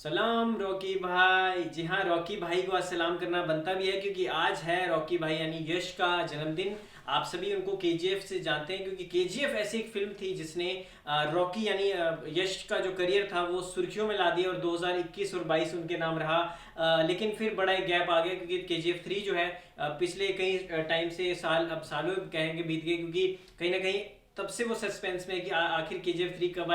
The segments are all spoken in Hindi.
सलाम रॉकी भाई। जी हाँ, रॉकी भाई को आज सलाम करना बनता भी है क्योंकि आज है रॉकी भाई यानी यश का जन्मदिन। आप सभी उनको केजीएफ से जानते हैं क्योंकि केजीएफ ऐसी एक फिल्म थी जिसने रॉकी यानी यश का जो करियर था वो सुर्खियों में ला दिया और 2021 और 22 उनके नाम रहा। लेकिन फिर बड़ा एक गैप आ गया क्योंकि केजीएफ 3 जो है पिछले कई टाइम से साल अब सालों कहेंगे बीत गए क्योंकि कहीं ना कहीं तब से वो सस्पेंस में है कि आखिर केजीएफ 3 कब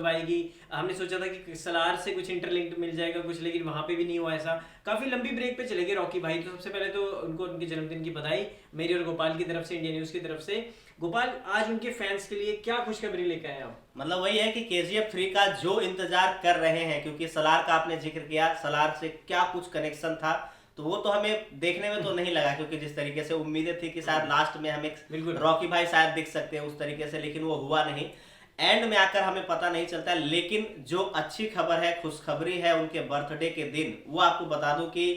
आएगी। हमने सोचा था कि सलार से कुछ इंटरलिंक्ड मिल जाएगा कुछ, लेकिन वहां पे भी नहीं हुआ ऐसा। काफी लंबी ब्रेक पे चले गए रॉकी भाई। तो सबसे पहले तो उनको उनके जन्मदिन की बधाई मेरी और गोपाल की तरफ से, इंडिया न्यूज की तरफ से। गोपाल, आज उनके फैंस के लिए क्या खुशखबरी लेकर आए आप? मतलब वही है कि केजीएफ 3 का जो इंतजार कर रहे हैं, क्योंकि सलार का आपने जिक्र किया, सलार से क्या कुछ कनेक्शन था तो वो तो हमें देखने में तो नहीं लगा, क्योंकि जिस तरीके से उम्मीदें थी कि शायद लास्ट में हम एक रॉकी भाई शायद दिख सकते हैं उस तरीके से, लेकिन वो हुआ नहीं। एंड में आकर हमें पता नहीं चलता है। लेकिन जो अच्छी खबर है, खुशखबरी है उनके बर्थडे के दिन, वो आपको बता दूं कि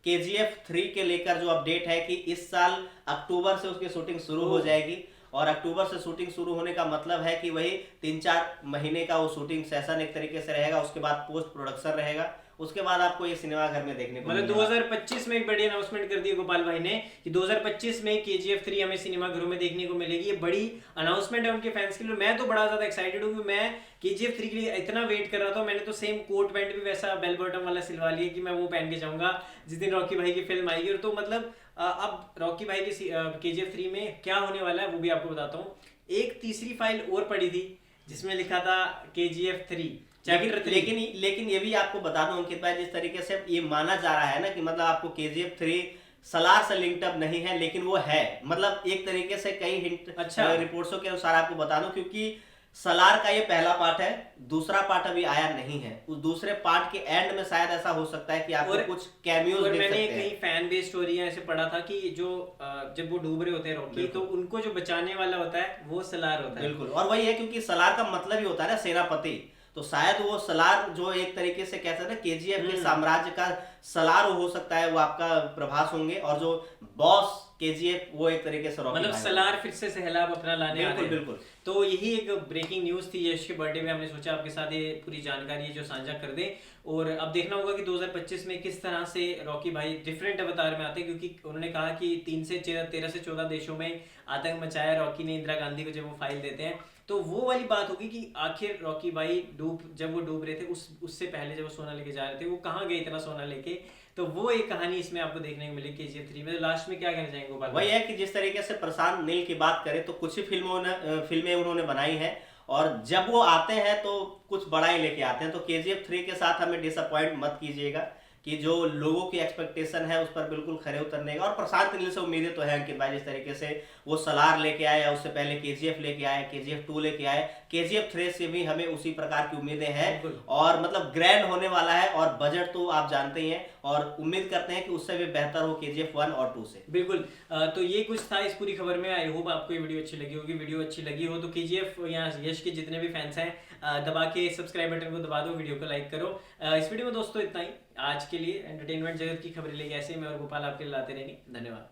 केजीएफ 3 के लेकर जो अपडेट है कि इस साल अक्टूबर से उसकी शूटिंग शुरू हो जाएगी। और अक्टूबर से शूटिंग शुरू होने का मतलब है कि वही 3-4 महीने का वो शूटिंग सेशन एक तरीके से रहेगा। उसके बाद पोस्ट प्रोडक्शन रहेगा, उसके बाद आपको ये सिनेमा घर में देखने को मतलब 2025 में एक बड़ी अनाउंसमेंट कर दी गोपाल भाई ने कि 2025 में केजीएफ 3 हमें सिनेमा घरों में देखने को मिलेगी। ये बड़ी अनाउंसमेंट है उनके फैंस के लिए। मैं तो बड़ा ज्यादा एक्साइटेड हूँ। मैं केजीएफ 3 के लिए इतना वेट कर रहा था। मैंने तो सेम कोट पैंट भी वैसा बेल बॉटम वाला सिलवा लिया कि मैं वो पहन के जाऊंगा जिस दिन रॉकी भाई की फिल्म आएगी। और तो मतलब अब रॉकी भाई की केजीएफ 3 में क्या होने वाला है वो भी आपको बताता हूँ। एक तीसरी फाइल और पड़ी थी जिसमें लिखा था केजीएफ 3 चैप्टर 3। लेकिन ये भी आपको बता दूं अंकित भाई, जिस तरीके से ये माना जा रहा है ना कि मतलब आपको केजीएफ 3 सलार से लिंक्ड अप नहीं है, लेकिन वो है। मतलब एक तरीके से कई हिंट रिपोर्ट्सों के अनुसार आपको बता दूं, क्योंकि सलार का ये पहला पार्ट है, दूसरा पार्ट अभी आया नहीं है। उस दूसरे पार्ट के एंड में शायद ऐसा हो सकता है कि आपको कुछ कैमियोज देख सकते हैं। मैंने कहीं फैन बेस्ड स्टोरी ऐसे पढ़ा था कि जो जब वो डूब रहे होते हैं रॉकी, तो उनको जो बचाने वाला होता है वो सलार होता है। बिल्कुल, और वही है क्योंकि सलार का मतलब ही होता है ना सेनापति। तो शायद वो सलार जो एक तरीके से कह सकते हैं केजीएफ के साम्राज्य का सलार हो सकता है, वो आपका प्रभास होंगे। और जो बॉस केजीएफ वो एक तरीके से मतलब सलार फिर से सैलाब अपना लाने बिल्कुल बिल्कुल। तो यही एक ब्रेकिंग न्यूज थी यश के बर्थडे में। हमने सोचा आपके साथ ये पूरी जानकारी जो साझा कर दें। और अब देखना होगा कि 2025 में किस तरह से रॉकी भाई डिफरेंट अवतार में आते हैं, क्योंकि उन्होंने कहा कि 13 से 14 देशों में आतंक मचाया रॉकी ने इंदिरा गांधी को जब वो फाइल देते हैं। तो वो वाली बात होगी कि आखिर रॉकी भाई जब वो डूब रहे थे उससे पहले जब वो सोना लेके जा रहे थे वो कहाँ गए इतना सोना लेके। तो वो एक कहानी इसमें आपको देखने को मिली केजीएफ 3 में। तो लास्ट में क्या कहना चाहेंगे गोपाल? वही है कि जिस तरीके से प्रशांत नील की बात करें तो कुछ ही फिल्में उन्होंने बनाई हैं, और जब वो आते हैं तो कुछ बड़ा ही लेके आते हैं। तो केजीएफ 3 के साथ हमें डिसअपॉइंट मत कीजिएगा कि जो लोगों की एक्सपेक्टेशन है उस पर बिल्कुल खरे उतरने का। और प्रशांत नील से उम्मीदें तो है अंकित भाई, जिस तरीके से वो सलार लेके आए, उससे पहले केजीएफ लेके आए, केजीएफ 2 लेके आए, केजीएफ 3 से भी हमें उसी प्रकार की उम्मीदें हैं। और मतलब ग्रैंड होने वाला है, और बजट तो आप जानते ही हैं, और उम्मीद करते हैं कि उससे भी बेहतर हो केजीएफ 1 और 2 से। बिल्कुल। तो ये कुछ था इस पूरी खबर में। आई होप आपको ये वीडियो अच्छी लगी होगी। वीडियो अच्छी लगी हो तो केजीएफ या यश के जितने भी फैंस हैं दबा के सब्सक्राइब बटन को दबा दो, वीडियो को लाइक करो। इस वीडियो में दोस्तों इतना ही। आज के लिए एंटरटेनमेंट जगत की खबरें लेके ऐसे मैं और गोपाल आपके लिए लाते रहेंगे। धन्यवाद।